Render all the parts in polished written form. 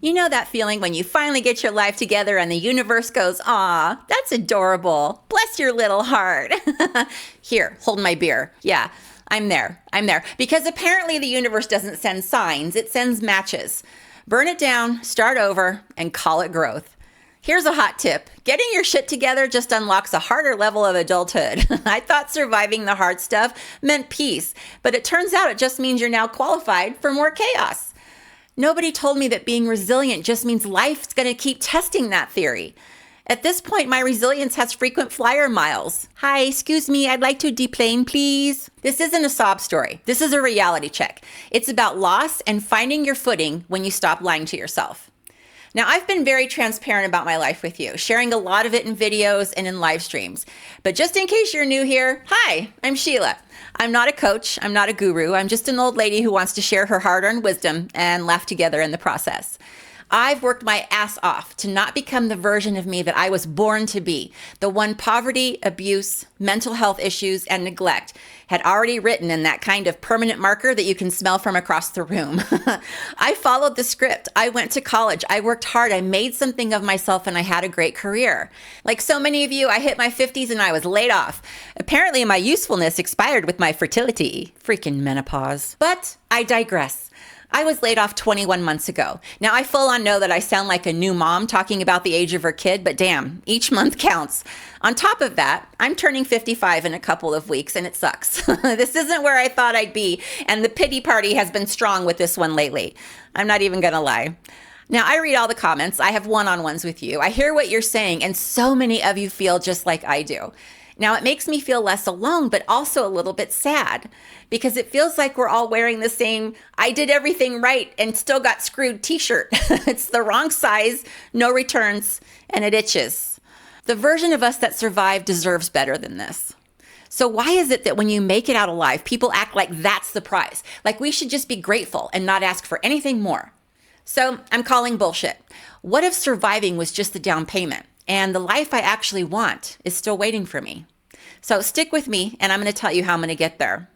You know that feeling when you finally get your life together and the universe goes, "Aw, that's adorable. Bless your little heart." Here, hold my beer. Yeah, I'm there. I'm there. Because apparently the universe doesn't send signs, it sends matches. Burn it down, start over, and call it growth. Here's a hot tip. Getting your shit together just unlocks a harder level of adulthood. I thought surviving the hard stuff meant peace, but it turns out it just means you're now qualified for more chaos. Nobody told me that being resilient just means life's going to keep testing that theory. At this point, my resilience has frequent flyer miles. Hi, excuse me, I'd like to deplane, please. This isn't a sob story. This is a reality check. It's about loss and finding your footing when you stop lying to yourself. Now, I've been very transparent about my life with you, sharing a lot of it in videos and in live streams. But just in case you're new here, hi, I'm Sheila. I'm not a coach. I'm not a guru. I'm just an old lady who wants to share her hard-earned wisdom and laugh together in the process. I've worked my ass off to not become the version of me that I was born to be, the one poverty, abuse, mental health issues, and neglect had already written in that kind of permanent marker that you can smell from across the room. I followed the script. I went to college. I worked hard. I made something of myself, and I had a great career. Like so many of you, I hit my 50s and I was laid off. Apparently, my usefulness expired with my fertility. Freaking menopause. But I digress. I was laid off 21 months ago. Now, I full on know that I sound like a new mom talking about the age of her kid, but damn, each month counts. On top of that, I'm turning 55 in a couple of weeks, and it sucks. This isn't where I thought I'd be, and the pity party has been strong with this one lately. I'm not even gonna lie. Now, I read all the comments. I have one-on-ones with you. I hear what you're saying, and so many of you feel just like I do. Now, it makes me feel less alone, but also a little bit sad because it feels like we're all wearing the same "I did everything right and still got screwed" t-shirt. It's the wrong size, no returns, and it itches. The version of us that survived deserves better than this. So why is it that when you make it out alive, people act like that's the prize? Like we should just be grateful and not ask for anything more? So I'm calling bullshit. What if surviving was just the down payment? And the life I actually want is still waiting for me. So stick with me, and I'm going to tell you how I'm going to get there.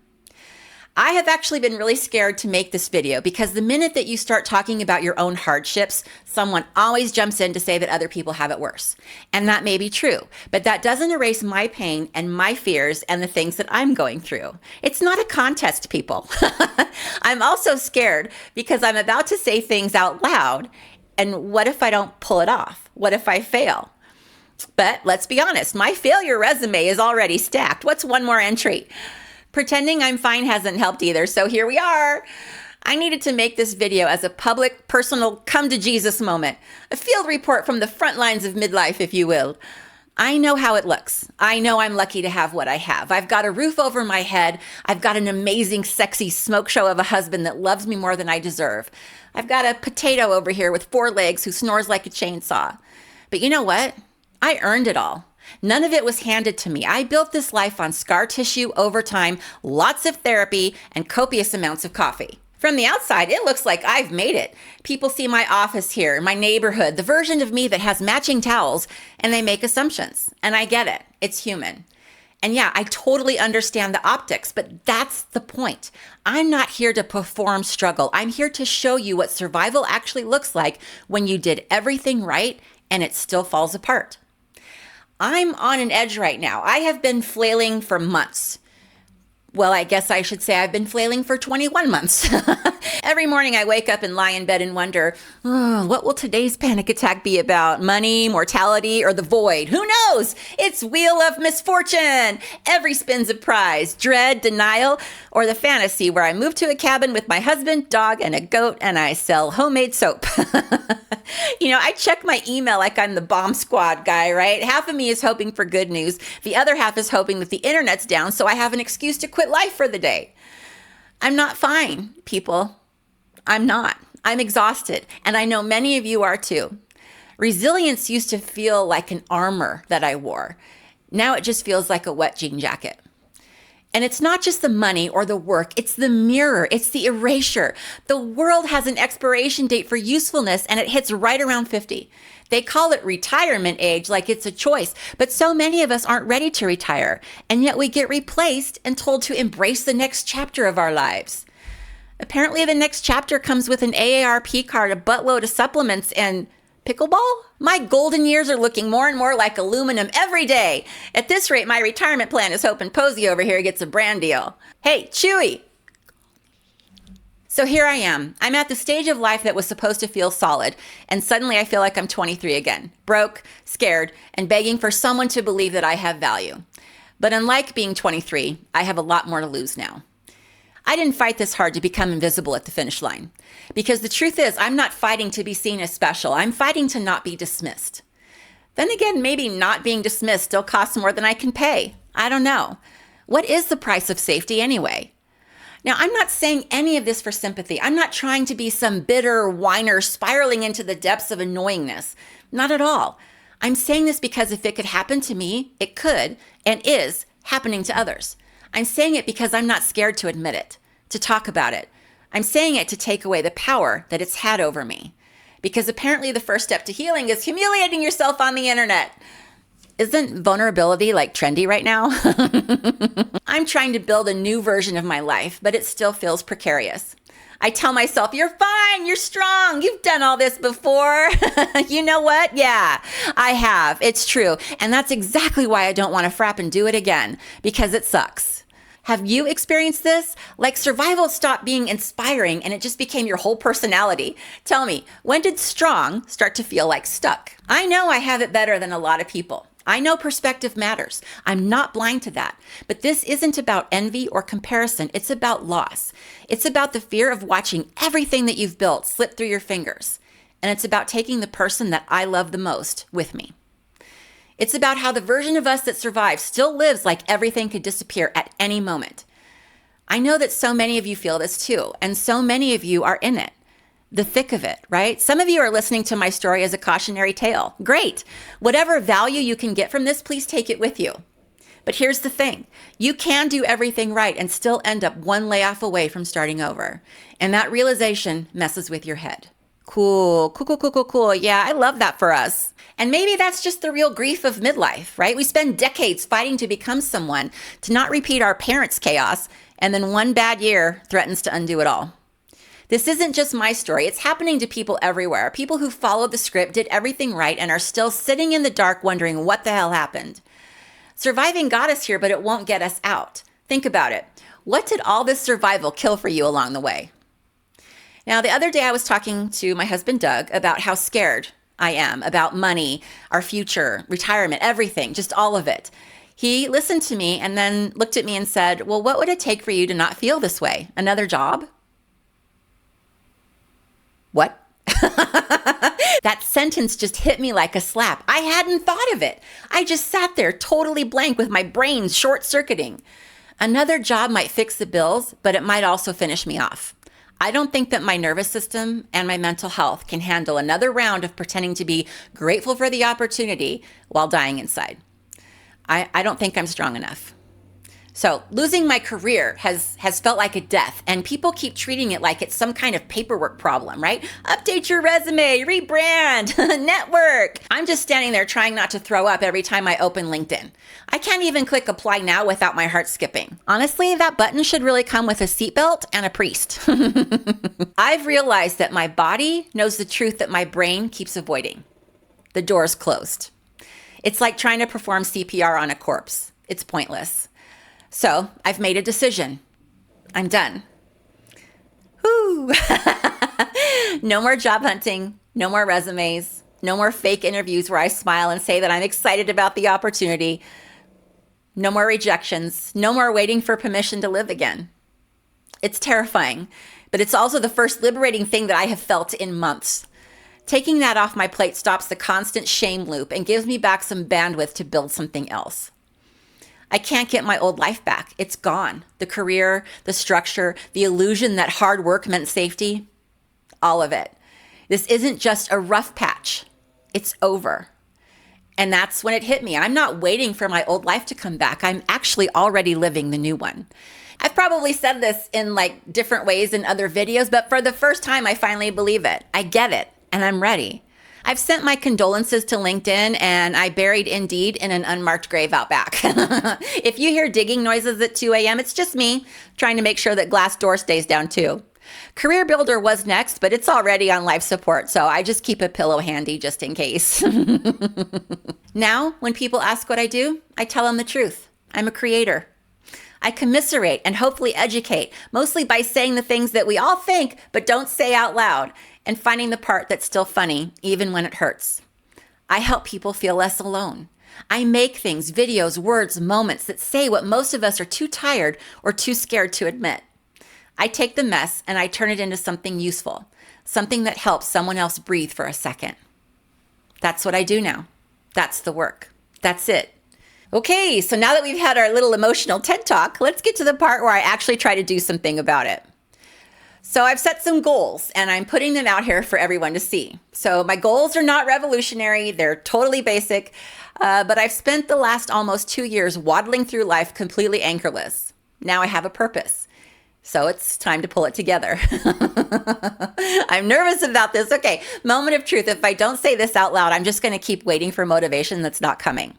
I have actually been really scared to make this video because the minute that you start talking about your own hardships, someone always jumps in to say that other people have it worse. And that may be true, but that doesn't erase my pain and my fears and the things that I'm going through. It's not a contest, people. I'm also scared because I'm about to say things out loud. And what if I don't pull it off? What if I fail? But let's be honest, my failure resume is already stacked. What's one more entry? Pretending I'm fine hasn't helped either, so here we are. I needed to make this video as a public, personal, come to Jesus moment, a field report from the front lines of midlife, if you will. I know how it looks. I know I'm lucky to have what I have. I've got a roof over my head. I've got an amazing, sexy smoke show of a husband that loves me more than I deserve. I've got a potato over here with 4 legs who snores like a chainsaw. But you know what? I earned it all. None of it was handed to me. I built this life on scar tissue, overtime, lots of therapy, and copious amounts of coffee. From the outside, it looks like I've made it. People see my office here, my neighborhood, the version of me that has matching towels, and they make assumptions. And I get it. It's human. And yeah, I totally understand the optics, but that's the point. I'm not here to perform struggle. I'm here to show you what survival actually looks like when you did everything right and it still falls apart. I'm on an edge right now. I have been flailing for months. Well, I guess I should say I've been flailing for 21 months. Every morning I wake up and lie in bed and wonder, what will today's panic attack be about? Money, mortality, or the void? Who knows? It's Wheel of Misfortune. Every spin's a prize. Dread, denial, or the fantasy where I move to a cabin with my husband, dog, and a goat, and I sell homemade soap. I check my email like I'm the bomb squad guy, right? Half of me is hoping for good news. The other half is hoping that the internet's down so I have an excuse to quit life for the day. I'm not fine, people. I'm not. I'm exhausted. And I know many of you are too. Resilience used to feel like an armor that I wore. Now it just feels like a wet jean jacket. And it's not just the money or the work, it's the mirror, it's the erasure. The world has an expiration date for usefulness and it hits right around 50. They call it retirement age like it's a choice, but so many of us aren't ready to retire, and yet we get replaced and told to embrace the next chapter of our lives. Apparently the next chapter comes with an AARP card, a buttload of supplements, and pickleball? My golden years are looking more and more like aluminum every day. At this rate, my retirement plan is hoping Posey over here gets a brand deal. Hey, Chewy! So here I am. I'm at the stage of life that was supposed to feel solid, and suddenly I feel like I'm 23 again, broke, scared, and begging for someone to believe that I have value. But unlike being 23, I have a lot more to lose now. I didn't fight this hard to become invisible at the finish line, because the truth is I'm not fighting to be seen as special. I'm fighting to not be dismissed. Then again, maybe not being dismissed still costs more than I can pay. I don't know. What is the price of safety anyway? Now, I'm not saying any of this for sympathy. I'm not trying to be some bitter whiner spiraling into the depths of annoyingness. Not at all. I'm saying this because if it could happen to me, it could and is happening to others. I'm saying it because I'm not scared to admit it, to talk about it. I'm saying it to take away the power that it's had over me. Because apparently the first step to healing is humiliating yourself on the internet. Isn't vulnerability like trendy right now? I'm trying to build a new version of my life, but it still feels precarious. I tell myself, you're fine, you're strong, you've done all this before. You know what? Yeah, I have. It's true. And that's exactly why I don't want to frap and do it again, because it sucks. Have you experienced this? Like survival stopped being inspiring and it just became your whole personality. Tell me, when did strong start to feel like stuck? I know I have it better than a lot of people. I know perspective matters. I'm not blind to that. But this isn't about envy or comparison. It's about loss. It's about the fear of watching everything that you've built slip through your fingers. And it's about taking the person that I love the most with me. It's about how the version of us that survived still lives like everything could disappear at any moment. I know that so many of you feel this too, and so many of you are in it. The thick of it, right? Some of you are listening to my story as a cautionary tale. Great. Whatever value you can get from this, please take it with you. But here's the thing. You can do everything right and still end up one layoff away from starting over. And that realization messes with your head. Cool. Yeah, I love that for us. And maybe that's just the real grief of midlife, right? We spend decades fighting to become someone, to not repeat our parents' chaos, and then one bad year threatens to undo it all. This isn't just my story. It's happening to people everywhere. People who followed the script, did everything right, and are still sitting in the dark wondering what the hell happened. Surviving got us here, but it won't get us out. Think about it. What did all this survival kill for you along the way? Now, the other day I was talking to my husband, Doug, about how scared I am about money, our future, retirement, everything, just all of it. He listened to me and then looked at me and said, well, what would it take for you to not feel this way? Another job? What? That sentence just hit me like a slap. I hadn't thought of it. I just sat there totally blank with my brain short-circuiting. Another job might fix the bills, but it might also finish me off. I don't think that my nervous system and my mental health can handle another round of pretending to be grateful for the opportunity while dying inside. I don't think I'm strong enough. So losing my career has felt like a death, and people keep treating it like it's some kind of paperwork problem, right? Update your resume, rebrand, network. I'm just standing there trying not to throw up every time I open LinkedIn. I can't even click apply now without my heart skipping. Honestly, that button should really come with a seatbelt and a priest. I've realized that my body knows the truth that my brain keeps avoiding. The door's closed. It's like trying to perform CPR on a corpse. It's pointless. So I've made a decision. I'm done. Whoo! No more job hunting, no more resumes, no more fake interviews where I smile and say that I'm excited about the opportunity. No more rejections, no more waiting for permission to live again. It's terrifying, but it's also the first liberating thing that I have felt in months. Taking that off my plate stops the constant shame loop and gives me back some bandwidth to build something else. I can't get my old life back. It's gone. The career, the structure, the illusion that hard work meant safety, all of it. This isn't just a rough patch. It's over. And that's when it hit me. I'm not waiting for my old life to come back. I'm actually already living the new one. I've probably said this in like different ways in other videos, but for the first time, I finally believe it. I get it, and I'm ready. I've sent my condolences to LinkedIn, and I buried Indeed in an unmarked grave out back. If you hear digging noises at 2 a.m., it's just me trying to make sure that Glassdoor stays down too. Career builder was next, but it's already on life support, so I just keep a pillow handy just in case. Now, when people ask what I do, I tell them the truth. I'm a creator. I commiserate and hopefully educate, mostly by saying the things that we all think but don't say out loud, and finding the part that's still funny, even when it hurts. I help people feel less alone. I make things, videos, words, moments that say what most of us are too tired or too scared to admit. I take the mess and I turn it into something useful, something that helps someone else breathe for a second. That's what I do now. That's the work. That's it. Okay, so now that we've had our little emotional TED Talk, let's get to the part where I actually try to do something about it. So I've set some goals and I'm putting them out here for everyone to see. So my goals are not revolutionary. They're totally basic, but I've spent the last almost 2 years waddling through life completely anchorless. Now I have a purpose. So it's time to pull it together. I'm nervous about this. Okay, moment of truth. If I don't say this out loud, I'm just going to keep waiting for motivation that's not coming.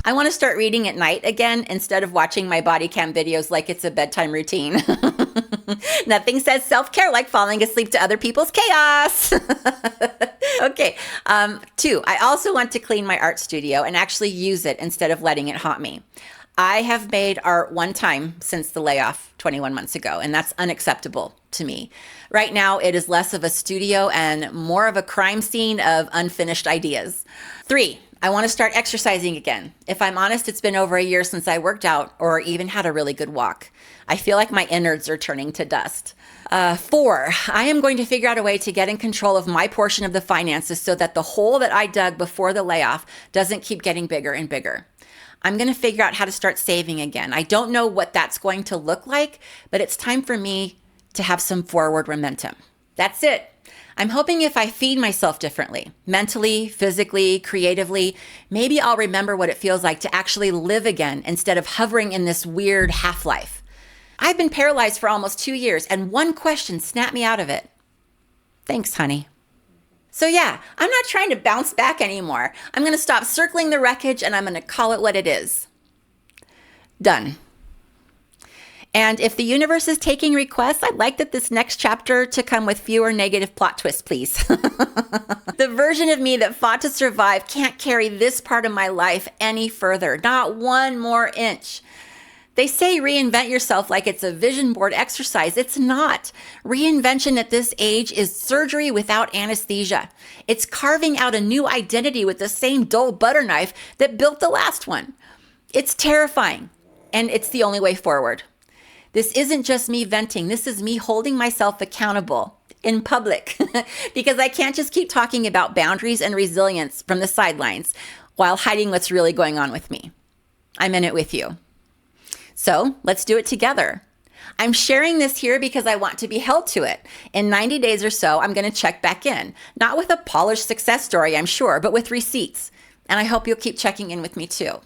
I want to start reading at night again instead of watching my body cam videos like it's a bedtime routine. Nothing says self-care like falling asleep to other people's chaos. Okay. 2, I also want to clean my art studio and actually use it instead of letting it haunt me. I have made art one time since the layoff 21 months ago, and that's unacceptable to me. Right now, it is less of a studio and more of a crime scene of unfinished ideas. 3, I want to start exercising again. If I'm honest, it's been over a year since I worked out or even had a really good walk. I feel like my innards are turning to dust. 4, I am going to figure out a way to get in control of my portion of the finances so that the hole that I dug before the layoff doesn't keep getting bigger and bigger. I'm going to figure out how to start saving again. I don't know what that's going to look like, but it's time for me to have some forward momentum. That's it. I'm hoping if I feed myself differently, mentally, physically, creatively, maybe I'll remember what it feels like to actually live again instead of hovering in this weird half-life. I've been paralyzed for almost 2 years, and one question snapped me out of it. Thanks, honey. So yeah, I'm not trying to bounce back anymore. I'm going to stop circling the wreckage and I'm going to call it what it is. Done. And if the universe is taking requests, I'd like that this next chapter to come with fewer negative plot twists, please. The version of me that fought to survive can't carry this part of my life any further, not one more inch. They say reinvent yourself like it's a vision board exercise. It's not. Reinvention at this age is surgery without anesthesia. It's carving out a new identity with the same dull butter knife that built the last one. It's terrifying, and it's the only way forward. This isn't just me venting. This is me holding myself accountable in public because I can't just keep talking about boundaries and resilience from the sidelines while hiding what's really going on with me. I'm in it with you. So let's do it together. I'm sharing this here because I want to be held to it. In 90 days or so, I'm going to check back in, not with a polished success story, I'm sure, but with receipts. And I hope you'll keep checking in with me too.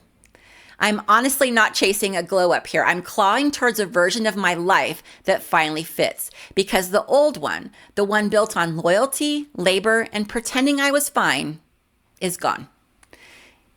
I'm honestly not chasing a glow up here. I'm clawing towards a version of my life that finally fits because the old one, the one built on loyalty, labor, and pretending I was fine, is gone.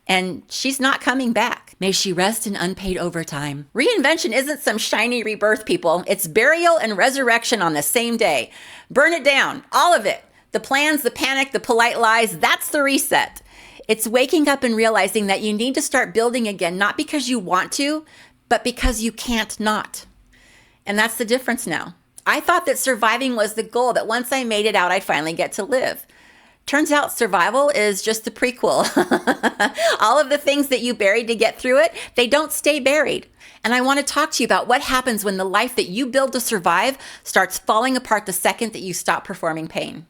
And she's not coming back. May she rest in unpaid overtime. Reinvention isn't some shiny rebirth, people. It's burial and resurrection on the same day. Burn it down, all of it. The plans, the panic, the polite lies, that's the reset. It's waking up and realizing that you need to start building again, not because you want to, but because you can't not. And that's the difference now. I thought that surviving was the goal, that once I made it out, I'd finally get to live. Turns out survival is just the prequel. All of the things that you buried to get through it, they don't stay buried. And I want to talk to you about what happens when the life that you build to survive starts falling apart the second that you stop performing pain.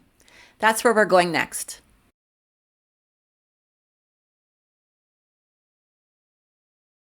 That's where we're going next.